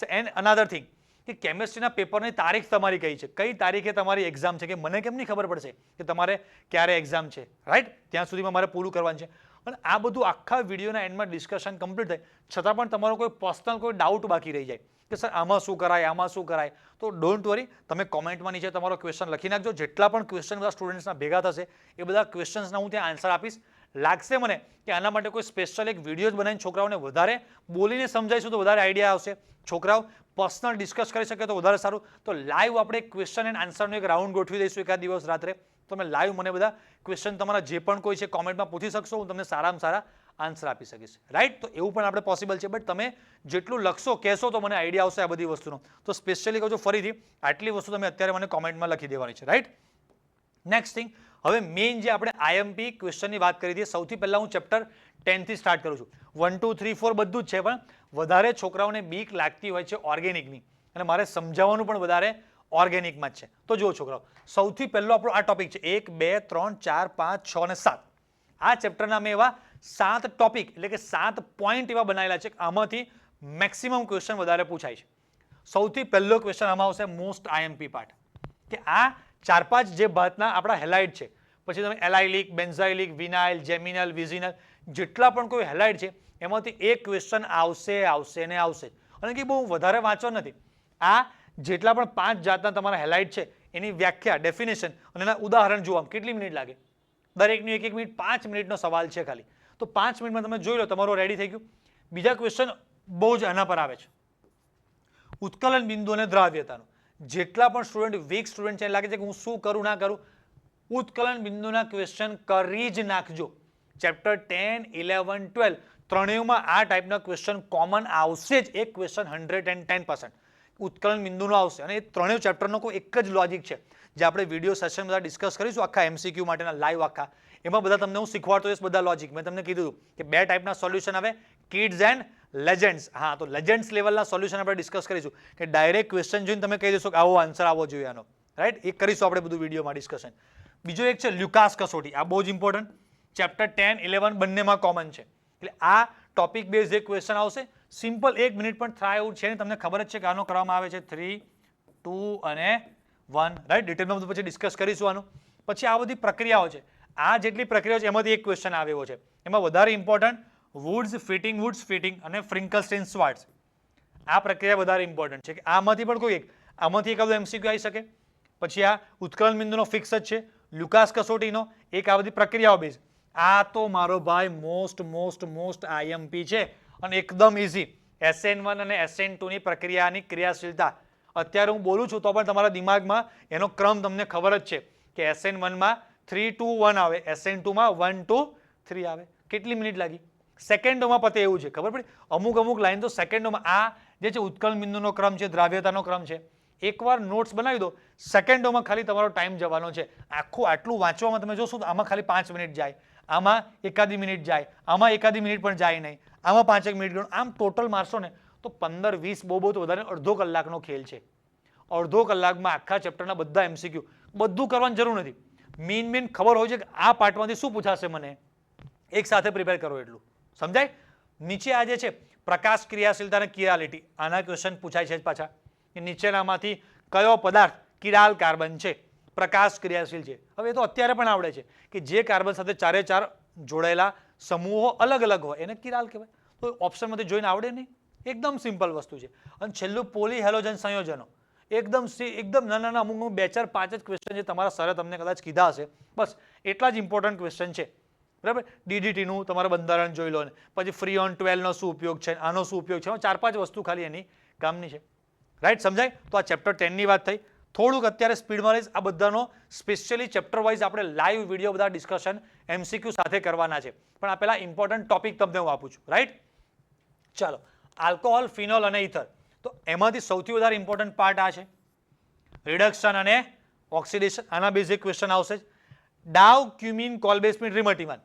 એન્ડ અનધર થિંગ કે કેમેસ્ટ્રીના પેપરની તારીખ તમારી કઈ છે, કઈ તારીખે તમારી એક્ઝામ છે, કે મને કેમ નહીં ખબર પડશે કે તમારે ક્યારે એક્ઝામ છે. રાઈટ. ત્યાં સુધીમાં મારે પૂરું કરવાનું છે. અને આ બધું આખા વિડીયોના એન્ડમાં ડિસ્કશન કમ્પ્લીટ થાય છતાં પણ તમારો કોઈ પર્સનલ કોઈ ડાઉટ બાકી રહી જાય કે સર આમાં શું કરાય, આમાં શું કરાય, તો ડોન્ટ વરી, તમે કોમેન્ટમાં નીચે તમારો ક્વેશ્ચન લખી નાખજો. જેટલા પણ ક્વેશ્ચન બધા સ્ટુડન્ટ્સના ભેગા થશે એ બધા ક્વેશ્ચન્સના હું ત્યાં આન્સર આપીશ. લાગશે મને કે આના માટે કોઈ સ્પેશિયલ એક વિડીયો બનાવીને છોકરાઓને વધારે બોલીને સમજાવીશું તો વધારે આઈડિયા આવશે, છોકરાઓ પર્સનલ ડિસ્કસ કરી શકે તો વધારે સારું. તો લાઈવ આપણે ક્વેશ્ચન એન્ડ આન્સરનો એક રાઉન્ડ ગોઠવી દઈશું એકાદ દિવસ રાત્રે. તમે લાઈવ મને બધા ક્વેશ્ચન તમારા જે પણ કોઈ છે કોમેન્ટમાં પૂછી શકશો, હું તમને સારામાં સારા આન્સર આપી શકીશ. રાઈટ. તો એવું પણ આપણે પોસિબલ છે, બટ તમે જેટલું લખશો કહેશો તો મને આઈડિયા આવશે આ બધી વસ્તુનો. તો સ્પેશિયલી કહું છું ફરીથી, આટલી વસ્તુ તમે અત્યારે મને કોમેન્ટમાં લખી દેવાની છે. રાઈટ. નેક્સ્ટ થિંગ, હવે મેઇન જે આપણે આઈએમપી ક્વેશ્ચનની વાત કરી હતી, સૌથી પહેલા હું ચેપ્ટર 10 થી સ્ટાર્ટ કરું છું. 1, 2, 3, 4 બધું જ છે, પણ વધારે છોકરાઓને બીક લાગતી હોય છે ઓર્ગેનિકની, અને મારે સમજાવવાનું પણ વધારે ઓર્ગેનિકમાં જ છે. તો જુઓ છોકરાઓ, સૌથી પહેલો આપણો આ ટોપિક છે 1, 2, 3, 4, 5, 6 અને 7. આ ચેપ્ટરના મેં એવા 7 ટોપિક એટલે કે 7 પોઈન્ટ એવા બનાવેલા છે કે આમાંથી મેક્સિમમ ક્વેશ્ચન વધારે પૂછાય છે. સૌથી પહેલો ક્વેશ્ચન આમાં આવશે મોસ્ટ આઈએમપી પાર્ટ, કે આ 4-5 જે ભાતના આપણા હેલાઇડ છે, પછી તમે એલાઇલિક, બેન્ઝાઇલિક, વિનાઇલ, જેમિનલ, વિઝિનલ, જેટલા પણ કોઈ હેલાઇડ છે એમાંથી એક ક્વેશ્ચન આવશે ને આવશે. અને કે બહુ વધારે વાંચો નથી, આ જેટલા પણ 5 જાતના તમારા હેલાઇડ છે એની વ્યાખ્યા, ડેફિનેશન અને એના ઉદાહરણ જોવામાં કેટલી મિનિટ લાગે? દરેકની 1-1 મિનિટ, 5 મિનિટનો સવાલ છે ખાલી. તો 5 મિનિટમાં તમે જોઈ લો તમારો રેડી થઈ ગયું. બીજા ક્વેશ્ચન બહુ જ આના પર આવે છે. ઉત્કલન બિંદુ અને દ્રાવ્યતાનો. જેટલા પણ સ્ટુડન્ટ વીક સ્ટુડન્ટ છે લાગે છે કે હું શું કરું ના કરું, ઉત્કલન બિંદુના ક્વેશ્ચન કરી જ નાખજો. ચેપ્ટર 10, 11, 12 ત્રણેયમાં આ ટાઈપના ક્વેશ્ચન કોમન આવશે જ. એક ક્વેશ્ચન 110% ઉત્કલન બિંદુનો આવશે. અને એ ત્રણેય ચેપ્ટરનો કોઈ એક જ લોજિક છે જે આપણે વિડીયો સેશન બધા ડિસ્કસ કરીશું આખા એમસીક્યુ માટેના લાઈવ આખા. એમાં બધા તમને હું શીખવાડતો હોઈશ બધા લોજિક. મેં તમને કીધું કે બે ટાઈપના સોલ્યુશન આવે, કિડ્સ એન્ડ લેજેન્ડ્સ. હા, તો લેજેન્ડ્સ લેવલના સોલ્યુશન આપણે ડિસ્કસ કરીશું કે ડાયરેક્ટ ક્વેશ્ચન જોઈને તમે કહી દેશો કે આવો આન્સર આવવો જોઈએ આનો. રાઈટ, એ કરીશું આપણે બધું વિડીયોમાં ડિસ્કશન. બીજો એક છે લ્યુકાસ કસોટી. આ બહુ જ ઇમ્પોર્ટન્ટ. ચેપ્ટર 10, 11 બંનેમાં કોમન છે. એટલે આ ટોપિક બેઝ એક ક્વેશ્ચન આવશે. સિમ્પલ 1 મિનિટ પણ થાય એવું છે ને, તમને ખબર જ છે કે આનો કરવામાં આવે છે 3, 2 અને 1. રાઈટ, ડિટેલમાં બધું પછી ડિસ્કસ કરીશું આનું. પછી આ બધી પ્રક્રિયાઓ છે. આ જેટલી પ્રક્રિયાઓ છે એમાંથી એક ક્વેશ્ચન આવ્યો છે. એમાં વધારે ઇમ્પોર્ટન્ટ વુડ્સ ફિટિંગ અને ફ્રિન્કલસ્ટીન-શ્વાર્ટ્ઝ. આ પ્રક્રિયા વધારે ઇમ્પોર્ટન્ટ છે કે આમાંથી પણ કોઈ એક, આમાંથી એકાદો એમસીક્યુ આવી શકે. પછી આ ઉત્કલન બિંદુનો ફિક્સ જ છે. લ્યુકાસ કસોટીનો એક આ બધી પ્રક્રિયાઓ બેઝ. આ તો મારો ભાઈ મોસ્ટ આઈએમપી છે અને એકદમ ઇઝી. SN1 અને SN2 ની પ્રક્રિયાની ક્રિયાશીલતા અત્યારે હું બોલું છું તો પણ તમારા દિમાગમાં એનો ક્રમ તમને ખબર જ છે કે SN1 માં 3, 2, 1 આવે, SN2 માં 1, 2, 3 આવે. કેટલી મિનિટ લાગી? સેકન્ડોમાં પતે એવું છે. ખબર પડી? અમુક લાઈન તો સેકન્ડોમાં. આ જે છે ઉત્કલન બિંદુનો ક્રમ છે, દ્રાવ્યતાનો ક્રમ છે. એકવાર નોટ્સ બનાવી દો, સેકન્ડોમાં ખાલી તમારો ટાઈમ જવાનો છે. આટલું વાંચવામાં તમે જોશો તો આમાં ખાલી 5 મિનિટ જાય, આમાં એકાદી મિનિટ જાય, આમાં એકાદી મિનિટ પણ જાય નહીં, આમાં 5 મિનિટ ગણો. આમ ટોટલ મારશો ને તો 15, 20 બહુ તો વધારે અડધો કલાકનો ખેલ છે. અડધો કલાકમાં આખા ચેપ્ટરના બધા એમસીક્યુ બધું કરવાની જરૂર નથી. મેઇન ખબર હોય છે કે આ પાર્ટમાંથી શું પૂછાશે મને, એક સાથે પ્રિપેર કરો એટલું. સમજાય? નીચે આ જે છે પ્રકાશ ક્રિયાશીલતા અને કિરાલિટી, આના ક્વેશ્ચન પૂછાય છે પાછા કે નીચેનામાંથી કયો પદાર્થ કિરાલ કાર્બન છે, પ્રકાશ ક્રિયાશીલ છે. હવે એ તો અત્યારે પણ આવડે છે કે જે કાર્બન સાથે 4 જોડાયેલા સમૂહો અલગ અલગ હોય એને કિરાલ કહેવાય. તો ઓપ્શનમાંથી જોઈને આવડે નહીં. એકદમ સિમ્પલ વસ્તુ છે. અને છેલ્લું પોલી હેલોજન સંયોજનો. એકદમ નાના અમુક 2, 4, 5 જ ક્વેશ્ચન છે તમારા સરે તમને કદાચ કીધા હશે. બસ એટલા જ ઇમ્પોર્ટન્ટ ક્વેશ્ચન છે. બરાબર? DDTનું તમારે બંધારણ જોઈ લો ને પછી ફ્રીઓન 12 નો શું ઉપયોગ છે, આનો શું ઉપયોગ છે. 4-5 વસ્તુ ખાલી એની કામની છે. રાઈટ, સમજાય? તો આ ચેપ્ટર 10 ની વાત થઈ. થોડુંક અત્યારે સ્પીડમાં રહીશ. આ બધાનો સ્પેશિયલી ચેપ્ટર વાઇઝ આપણે લાઈવ વિડીયો બધા ડિસ્કશન MCQ સાથે કરવાના છે. પણ આ પહેલા ઇમ્પોર્ટન્ટ ટોપિક તમને હું આપું છું. રાઈટ, ચાલો. આલ્કોહોલ, ફિનોલ અને ઇથર. તો એમાંથી સૌથી વધારે ઇમ્પોર્ટન્ટ પાર્ટ આ છે, રિડક્શન અને ઓક્સિડેશન. આના બેઝિક ક્વેશ્ચન આવશે. ડાવ, ક્યુમિન, કોલ્બેસ્મિન, રિમટીમાન.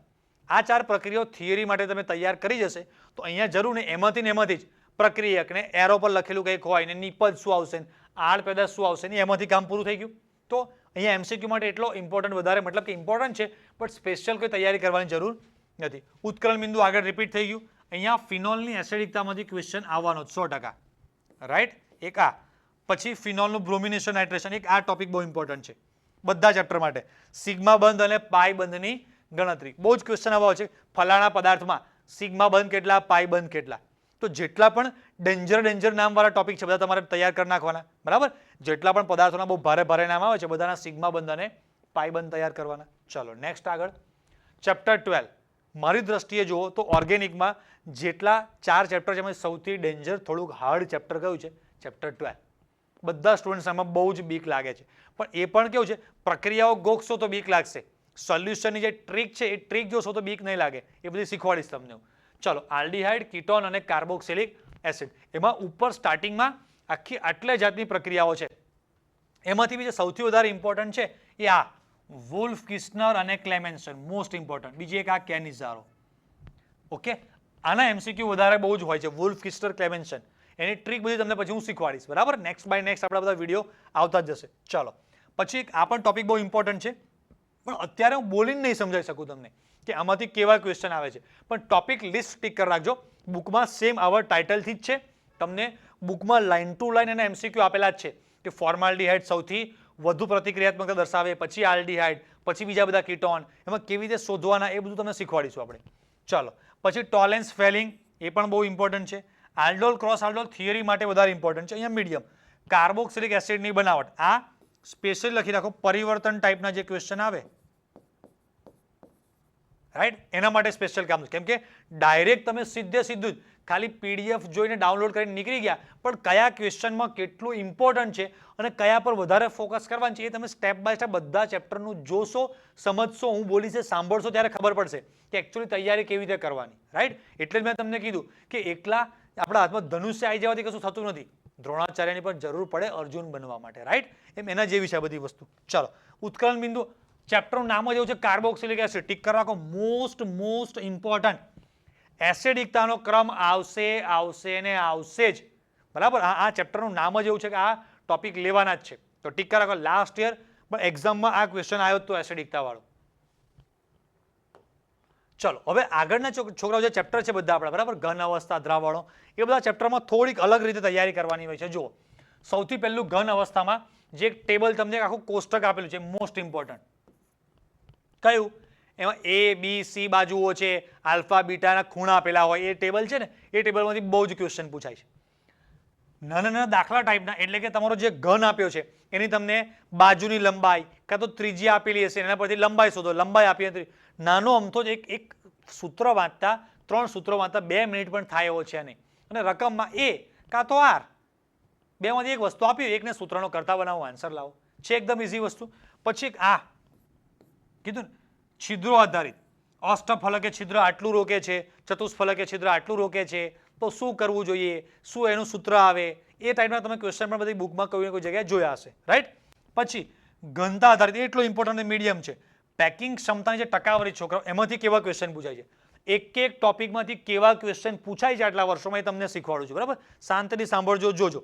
આ 4 પ્રક્રિયાઓ થિયરી માટે તમે તૈયાર કરી જશે તો અહીંયા જરૂર ને એમાંથી જ પ્રક્રિયકને એરો પર લખેલું કંઈક હોય ને નિપજ શું આવશે, આડ પેદાશ શું આવશે ને એમાંથી કામ પૂરું થઈ ગયું. તો અહીંયા MCQ માટે એટલો ઇમ્પોર્ટન્ટ વધારે મતલબ કે ઇમ્પોર્ટન્ટ છે પણ સ્પેશિયલ કોઈ તૈયારી કરવાની જરૂર નથી. ઉત્કલન બિંદુ આગળ રિપીટ થઈ ગયું. અહીંયા ફિનોલની એસિડિકતામાંથી ક્વેશ્ચન આવવાનો 100%. રાઈટ, એક આ. પછી ફિનોલનું બ્રોમિનેશન, નાઇટ્રેશન. એક આ ટોપિક બહુ ઇમ્પોર્ટન્ટ છે બધા ચેપ્ટર માટે. સિગ્મા બંધ અને પાઈ બંધની ગણતરી બહુ જ ક્વેશ્ચન આવા છે. ફલાણા પદાર્થમાં સિગ્મા બંધ કેટલા, પાઈ બંધ કેટલા. તો જેટલા પણ ડેન્જર નામવાળા ટોપિક છે બધા તમારે તૈયાર કરી નાખવાના. બરાબર? જેટલા પણ પદાર્થોના બહુ ભારે નામ આવે છે બધાના સિગ્મા બંધ અને પાઈ બંધ તૈયાર કરવાના. ચલો નેક્સ્ટ આગળ. ચેપ્ટર 12. મારી દ્રષ્ટિએ જુઓ તો ઓર્ગેનિકમાં જેટલા 4 ચેપ્ટર છે એમાં સૌથી ડેન્જર થોડુંક હાર્ડ ચેપ્ટર કયું છે? ચેપ્ટર 12. બધા સ્ટુડન્ટ્સ આમાં બહુ જ બીક લાગે છે પણ એ પણ કેવું છે, પ્રક્રિયાઓ ગોખશો તો બીક લાગશે. સોલ્યુશનની જે ટ્રીક છે એ ટ્રીક જોશો તો બીક નહીં લાગે. એ બધી શીખવાડીશ તમને. ચલો, આલ્ડીહાઇડ, કીટોન અને કાર્બોક્સિલિક એસિડ. એમાં ઉપર સ્ટાર્ટિંગમાં આખી આટલે જાતની પ્રક્રિયાઓ છે. એમાંથી બી જે સૌથી વધારે ઇમ્પોર્ટન્ટ છે એ આ વુલ્ફ, કિસ્નર અને ક્લેમેન્સન. Most important. બીજી એક આ કેનિઝારો. ઓકે, આના MCQ વધારે બહુ જ હોય છે. વુલ્ફ, કિસ્નર, ક્લેમેન્સન. એની ટ્રીક બધી તમને પછી હું શીખવાડીશ. બરાબર? નેક્સ્ટ બાય નેક્સ્ટ આપણા બધા વિડીયો આવતા જ જશે. ચલો, પછી આ પણ ટોપિક બહુ ઇમ્પોર્ટન્ટ છે પણ અત્યારે હું બોલીને નહીં સમજાવી શકું તમને કે આમાંથી કેવા ક્વેશ્ચન આવે છે. પણ ટોપિક લિસ્ટ ટીક કરી રાખજો. બુકમાં સેમ આવા ટાઇટલથી જ છે. તમને બુકમાં લાઇન ટુ લાઇન એના MCQ આપેલા જ છે કે ફોર્માલ્ડીહાઇડ સૌથી વધુ પ્રતિક્રિયાત્મકતા દર્શાવે, પછી આલ્ડીહાઇડ, પછી બીજા બધા કીટોન, એમાં કેવી રીતે શોધવાના એ બધું તમને શીખવાડીશું આપણે. ચાલો, પછી ટોલેન્સ ફેલિંગ, એ પણ બહુ ઇમ્પોર્ટન્ટ છે. આલ્ડોલ ક્રોસ આલ્ડોલ થિયરી માટે વધારે ઇમ્પોર્ટન્ટ છે. અહીંયા મીડિયમ. કાર્બોક્સિલિક એસિડની બનાવટ, આ સ્પેશિયલ લખી રાખો. પરિવર્તન ટાઈપના જે ક્વેશ્ચન આવે રાઈટ એના માટે સ્પેશિયલ કામ છે. કેમ કે ડાયરેક્ટ તમે સીધું જ ખાલી PDF જોઈને ડાઉનલોડ કરીને નીકળી ગયા, પણ કયા ક્વેશ્ચનમાં કેટલું ઇમ્પોર્ટન્ટ છે અને કયા પર વધારે ફોકસ કરવાનું છે એ તમે સ્ટેપ બાય સ્ટેપ બધા ચેપ્ટરનું જોશો, સમજશો, હું બોલીશ સાંભળશો ત્યારે ખબર પડશે કે એકચ્યુઅલી તૈયારી કેવી રીતે કરવાની, રાઈટ? એટલે જ મેં તમને કીધું કે એકલા આપણા હાથમાં ધનુષ્ય આવી જવાથી કશું થતું નથી. દ્રોણાચાર્યની પણ જરૂર પડે અર્જુન બનવા માટે, રાઈટ? એમ એના જેવી છે આ બધી વસ્તુ. ચાલો, ઉત્કલન બિંદુ ચેપ્ટરનું નામ જ એવું છે કાર્બોક્સિલિક એસિડ. ટીક કરવા રાખો, મોસ્ટ ઇમ્પોર્ટન્ટ. એસિડિકતાનો ક્રમ આવશે ને આવશે જ, બરાબર? આ ચેપ્ટરનું નામ જ એવું છે કે આ ટોપિક લેવાના જ છે. તો ટીક કરી રાખો. લાસ્ટ યર પણ એક્ઝામમાં આ ક્વેશ્ચન આવ્યો હતો એસિડિકતા વાળો. ચલો, હવે આગળના છોકરાઓ જે ચેપ્ટર છે બધા આપણા, બરાબર, ઘન અવસ્થા, દ્રાવણો, એ બધા ચેપ્ટરમાં થોડીક અલગ રીતે તૈયારી કરવાની હોય છે. જુઓ, સૌથી પહેલું ઘન અવસ્થામાં જે એક ટેબલ તમને આખું કોષ્ટક આપેલું છે, મોસ્ટ ઇમ્પોર્ટન્ટ. કયું? એમાં A, B, C બાજુઓ છે, આલ્ફા બીટાના ખૂણા આપેલા હોય એ ટેબલ છે ને, એ ટેબલમાંથી બહુ જ ક્વેશ્ચન પૂછાય છે. નાના નાના દાખલા ટાઈપના, એટલે કે તમારો જે ઘન આપ્યો છે એની તમને બાજુની લંબાઈ કાં તો ત્રિજ્યા આપેલી હશે, એના પરથી લંબાઈ શોધો. લંબાઈ આપી હતી, નાનો અમથો જ એક સૂત્ર વાંચતા, 3 સૂત્રો વાંચતા 2 મિનિટ પણ થાય એવો છે નહીં. અને રકમમાં A કાં તો R, બેમાંથી એક વસ્તુ આપી, એકને સૂત્રનો કરતા બનાવો, આન્સર લાવો. છે એકદમ ઇઝી વસ્તુ. પછી આ કીધું ને, છિદ્રો આધારિત. અષ્ટફલકે છિદ્ર આટલું રોકે છે, ચતુષ્ફલકે છિદ્ર આટલું રોકે છે, તો શું કરવું જોઈએ, શું એનું સૂત્ર આવે, એ ટાઈપના તમે ક્વેશ્ચન પણ બધી બુકમાં કોઈ કોઈ જગ્યાએ જોયા હશે, રાઈટ? પછી ઘનતા આધારિત, એટલો ઇમ્પોર્ટન્ટ મીડિયમ છે. પેકિંગ ક્ષમતાની જે ટકાવારી છોકરાઓ, એમાંથી કેવા ક્વેશ્ચન પૂછાય છે, એક એક ટોપિકમાંથી કેવા ક્વેશ્ચન પૂછાય છે આટલા વર્ષોમાં એ તમને શીખવાડું છું, બરાબર? શાંતિથી સાંભળજો, જોજો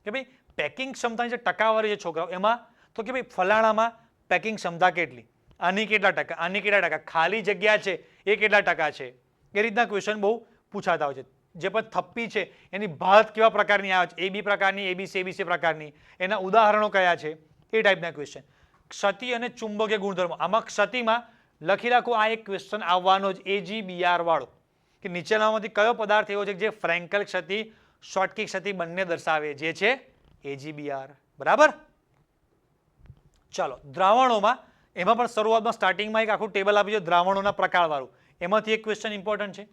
કે ભાઈ પેકિંગ ક્ષમતાની જે ટકાવારી છે છોકરાઓ, એમાં તો કે ભાઈ ફલાણામાં પેકિંગ ક્ષમતા કેટલી, આની કેટલા ટકા, આની કેટલા ટકા, ખાલી જગ્યા છે એ કેટલા ટકા છે, એ રીતના ક્વેશ્ચન બહુ પૂછાતા હોય છે. જે પણ થપ્પી છે એની ભાત કેવા પ્રકારની આવે છે, AB પ્રકારની, ABC પ્રકારની, એના ઉદાહરણો કયા છે, એ ટાઈપના ક્વેશ્ચન. ક્ષતિ અને ચુંબકીય ગુણધર્મો, આમાં ક્ષતિમાં લખી રાખો આ એક ક્વેશ્ચન આવવાનો જ, AGBR વાળો, કે નીચેનામાંથી કયો પદાર્થ એવો છે જે ફ્રેન્કલ ક્ષતિ, શોર્ટકી ક્ષતિ બંને દર્શાવે, જે છે AGBR, બરાબર? ચાલો, દ્રાવણોમાં, એમાં પણ શરૂઆતમાં સ્ટાર્ટિંગમાં એક આખું ટેબલ આપ્યું છે દ્રાવણોના પ્રકારવાળું, એમાંથી એક ક્વેશ્ચન ઇમ્પોર્ટન્ટ છે.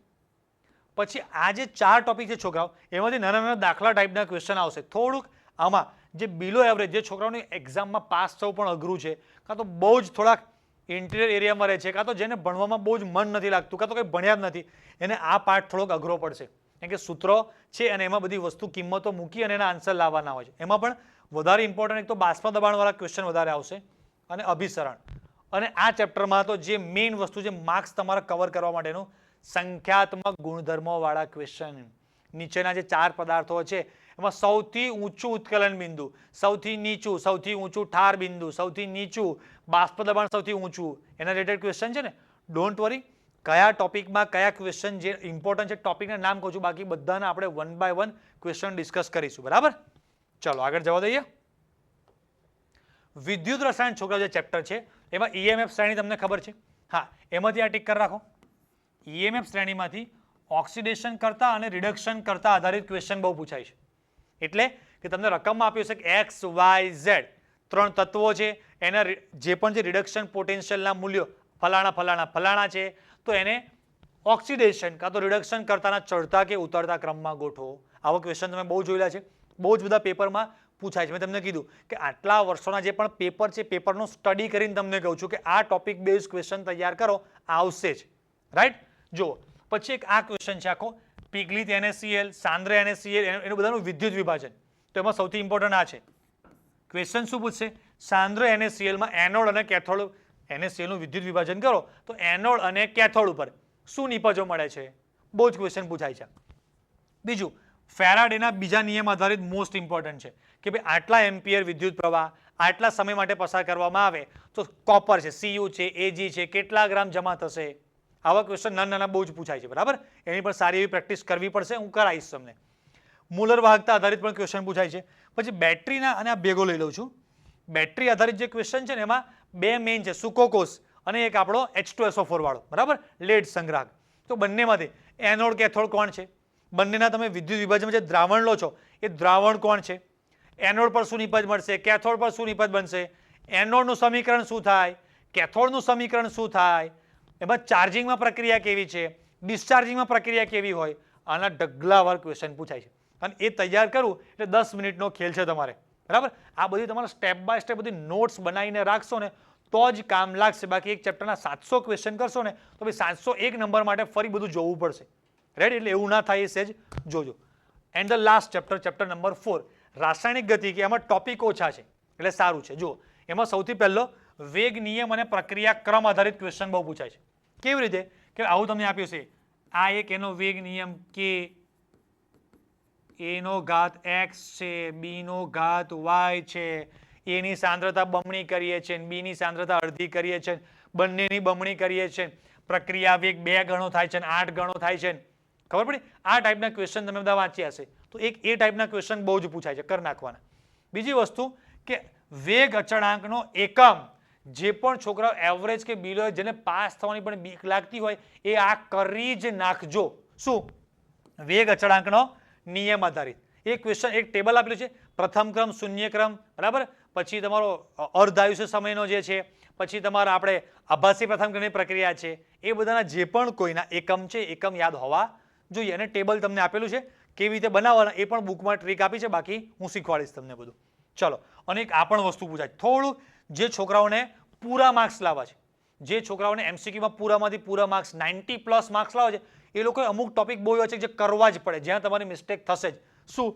પછી આ જે 4 ટોપિક છે છોકરાઓ, એમાંથી નાના નાના દાખલા ટાઈપના ક્વેશ્ચન આવશે. થોડુંક આમાં જે બિલો એવરેજ, જે છોકરાઓની એક્ઝામમાં પાસ થવું પણ અઘરું છે, કાં તો બહુ જ થોડાક ઇન્ટિરિયર એરિયામાં રહે છે, કાં તો જેને ભણવામાં બહુ જ મન નથી લાગતું, કાં તો કંઈ ભણ્યા જ નથી, એને આ પાર્ટ થોડોક અઘરો પડશે. કેમ કે સૂત્રો છે અને એમાં બધી વસ્તુ કિંમતો મૂકી અને એના આન્સર લાવવાના હોય છે. એમાં પણ વધારે ઇમ્પોર્ટન્ટ એક તો બાષ્પ દબાણવાળા ક્વેશ્ચન વધારે આવશે અને અભિસરણ. અને આ ચેપ્ટરમાં તો જે મેઇન વસ્તુ છે માર્ક્સ તમારા કવર કરવા માટેનું, સંખ્યાત્મક ગુણધર્મોવાળા ક્વેશ્ચન. નીચેના જે 4 પદાર્થો છે એમાં સૌથી ઊંચું ઉત્કલન બિંદુ, સૌથી નીચું, સૌથી ઊંચું ઠાર બિંદુ, સૌથી નીચું બાષ્પ દબાણ, સૌથી ઊંચું, એના રિલેટેડ ક્વેશ્ચન છે ને. ડોન્ટ વરી, કયા ટોપિકમાં કયા ક્વેશ્ચન જે ઇમ્પોર્ટન્ટ છે ટોપિકના નામ કહું છું, બાકી બધાના આપણે 1 by 1 ક્વેશ્ચન ડિસ્કસ કરીશું, બરાબર? ચલો આગળ જવા દઈએ. વિદ્યુત રસાયણ છોકરા જે ચેપ્ટર છે એમાં EMF શ્રેણી તમને ખબર છે? હા, એમાંથી આ ટીક કરી રાખો. EMF શ્રેણીમાંથી ઓક્સિડેશન કરતા અને રિડક્શન કરતા આધારિત ક્વેશ્ચન બહુ પૂછાય છે. એટલે કે તમને રકમમાં આપ્યું છે કે X, Y, Z 3 તત્વો છે, એના જે પણ જે રિડક્શન પોટેન્શિયલના મૂલ્યો ફલાણા છે, તો એને ઓક્સિડેશન કાં તો રિડક્શન કરતાના ચડતા કે ઉતરતા ક્રમમાં ગોઠવો. આવા ક્વેશ્ચન તમે બહુ જોયેલા છે, બહુ જ બધા પેપરમાં પૂછાય છે. મેં તમને કીધું કે આટલા વર્ષોના જે પણ પેપર છે, પેપરનું સ્ટડી કરીને તમને કહું છું કે આ ટોપિક બેઝ ક્વેશ્ચન તૈયાર કરો, આવશે જ, રાઈટ? જુઓ, પછી એક આ ક્વેશ્ચન છે આખો, પીગલિત NaCl, સાંદ્ર NaCl, એનું બધાનું વિદ્યુત વિભાજન. તો એમાં સૌથી ઇમ્પોર્ટન્ટ આ છે ક્વેશ્ચન. શું પૂછશે? સાંદ્ર NaCl માં એનોડ અને કેથોડ, NaCl નું વિદ્યુત વિભાજન કરો તો એનોડ અને કેથોડ ઉપર શું નિપજો મળે છે? બહુ જ ક્વેશ્ચન પૂછાય છે. બીજું, ફેરાડેના બીજા નિયમ આધારિત મોસ્ટ ઇમ્પોર્ટન્ટ છે કે ભાઈ આટલા એમ્પિયર વિદ્યુત પ્રવાહ આટલા સમય માટે પસાર કરવામાં આવે તો કોપર છે, Cu છે, Ag છે, કેટલા ગ્રામ જમા થશે? આવા ક્વેશ્ચન નાના બહુ જ પૂછાય છે, બરાબર? એની પર સારી એવી પ્રેક્ટિસ કરવી પડશે, હું કરાવીશ તમને. મૂલર વાહકતા આધારિત પણ ક્વેશ્ચન પૂછાય છે. પછી બેટરીના, અને આ ભેગો લઈ લઉં છું, બેટરી આધારિત જે ક્વેશ્ચન છે ને એમાં 2 મેઇન છે, સૂકોકોષ અને એક આપણો H2SO4 વાળો, બરાબર, લેડ સંગ્રાહક. તો બંનેમાંથી એનોડ કેથોડ કોણ છે? બંનેના તમે વિદ્યુત વિભાજનમાં જે દ્રાવણ લો છો એ દ્રાવણ કોણ છે? એનોડ પર શું નિપજ મળશે, કેથોડ પર શું નિપજ બનશે? એનોડનું સમીકરણ શું થાય, કેથોડનું સમીકરણ શું થાય? એમાં ચાર્જિંગમાં પ્રક્રિયા કેવી છે, ડિસ્ચાર્જિંગમાં પ્રક્રિયા કેવી હોય? આના ઢગલાવાર ક્વેશ્ચન પૂછાય છે અને એ તૈયાર કરવું એટલે 10 મિનિટનો ખેલ છે તમારે, બરાબર. આ બધી તમારે સ્ટેપ બાય સ્ટેપ બધી નોટ્સ બનાવીને રાખશો ને તો જ કામ લાગશે. બાકી એક ચેપ્ટરના 700 ક્વેશ્ચન કરશો ને તો ભાઈ 701 નંબર માટે ફરી બધું જોવું પડશે, રાઈટ. એટલે એવું ના થાય એ સહેજ જોજો. And the last chapter, chapter number 4, રાસાયણિક ગતિ, કે એમાં ટોપિક ઓછા છે એટલે સારું છે. જુઓ, એમાં સૌથી પહેલો વેગ નિયમ અને પ્રક્રિયા ક્રમ આધારિત ક્વેશ્ચન બહુ પૂછાય છે. કેવી રીતે કે આવું તમને આપ્યું છે, આ એક એનો વેગ નિયમ કે a નો ઘાત x છે, b નો ઘાત y છે, a ની સાંદ્રતા બમણી કરીએ છીએ, b ની સાંદ્રતા અડધી કરીએ છીએ, બંનેની બમણી કરીએ છીએ, પ્રક્રિયા વેગ 2 ગણો થાય છે, 8 ગણો થાય છે. ખબર પડી? આ ટાઈપના ક્વેશ્ચન તમે બધા વાંચ્યા હશે તો એક એ ટાઈપના ક્વેશ્ચન બહુ જ પૂછાય છે, કરી નાખવાના. બીજી વસ્તુ કે વેગ અચળાંકનો એકમ, જે પણ છોકરાઓ એવરેજ કે બિલો જેને પાસ થવાની પણ બીક લાગતી હોય એ આ કરી જ નાખજો. શું? વેગ અચળાંકનો નિયમ આધારિત એક ક્વેશ્ચન, એક ટેબલ આપેલું છે, પ્રથમ ક્રમ, શૂન્ય ક્રમ, બરાબર. પછી તમારો અર્ધાયુષ્ય સમયનો જે છે, પછી તમારા આપણે આભાસી પ્રથમ ક્રમની પ્રક્રિયા છે, એ બધાના જે પણ કોઈના એકમ છે, એકમ યાદ હોવા જોઈએ. અને ટેબલ તમને આપેલું છે, કેવી રીતે બનાવવાના એ પણ બુકમાં ટ્રીક આપી છે, બાકી હું શીખવાડીશ તમને બધું. ચલો, અને એક આ પણ વસ્તુ પૂછાય થોડું, જે છોકરાઓને પૂરા માર્ક્સ લાવવા છે, જે છોકરાઓને એમસીક્યુમાં પૂરામાંથી પૂરા માર્ક્સ 90+ માર્ક્સ લાવવા છે, એ લોકો અમુક ટોપિક બહુ એવા છે જે કરવા જ પડે, જ્યાં તમારી મિસ્ટેક થશે જ. શું?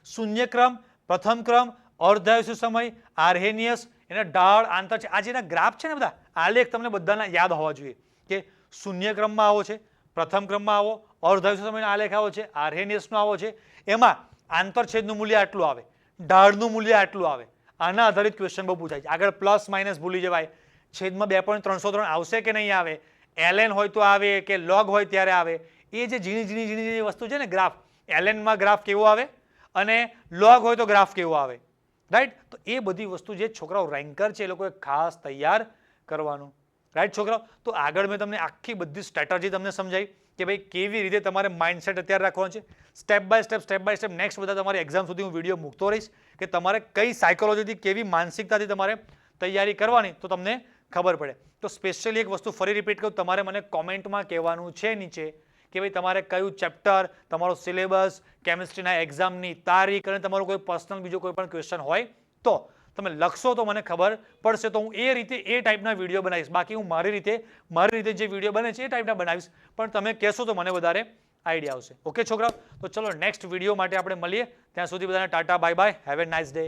શૂન્યક્રમ, પ્રથમ ક્રમ, અર્ધાયુષ્ય સમય, આર્હેનિયસ, એના ઢાળ, આંતર છે, આ જેના ગ્રાફ છે ને બધા આલેખ તમને બધાના યાદ હોવા જોઈએ કે શૂન્યક્રમમાં આવો છે, પ્રથમ ક્રમમાં આવો, અર્ધાયુષ્ય સમયનો આલેખ આવો છે, આર્હેનિયસનો આવો છે, એમાં આંતરછેદનું મૂલ્ય આટલું આવે, ઢાળનું મૂલ્ય આટલું આવે. આના આધારિત ક્વેશ્ચન બહુ પૂછાય છે. આગળ પ્લસ માઇનસ ભૂલી જવાય, છેદમાં 2.303 આવશે કે નહીં આવે, ln હોય તો આવે કે log હોય ત્યારે આવે. એ જે ઝીણી ઝીણી વસ્તુ છે ને, ગ્રાફ, lnમાં ગ્રાફ કેવો આવે અને log હોય તો ગ્રાફ કેવો આવે, રાઈટ. તો એ બધી વસ્તુ જે છોકરાઓ રેન્કર છે એ લોકોએ ખાસ તૈયાર કરવાનું, રાઈટ છોકરાઓ. તો આગળ મેં તમને આખી બધી સ્ટ્રેટેજી તમને સમજાવી કે ભાઈ કેવી રીતે તમારે માઇન્ડસેટ અત્યારે રાખવાનું છે. સ્ટેપ બાય સ્ટેપ નેક્સ્ટ બધા તમારી એક્ઝામ સુધી હું વિડીયો મૂકતો રહીશ કે તમારે કઈ સાયકોલોજીથી, કેવી માનસિકતાથી તમારે તૈયારી કરવાની, તો તમને ખબર પડે. તો સ્પેશિયલી એક વસ્તુ ફરી રિપીટ કરું, તમારે મને કોમેન્ટમાં કહેવાનું છે નીચે કે ભાઈ તમારે કયું ચેપ્ટર, તમારો સિલેબસ, કેમિસ્ટ્રીના એક્ઝામની તારીખ અને તમારો કોઈ પર્સનલ બીજો કોઈ પણ ક્વેશ્ચન હોય તો તમે લખશો તો મને ખબર પડશે, તો હું એ રીતે એ ટાઈપના વિડીયો બનાવીશ. બાકી હું મારી રીતે જે વિડીયો બને છે એ ટાઈપના બનાવીશ, પણ તમે કહેશો તો મને વધારે આઈડિયા આવશે. ઓકે છોકરાઓ, તો ચલો નેક્સ્ટ વિડીયો માટે આપણે મળીએ. ત્યાં સુધી બધાને Tata, bye bye, have a nice day.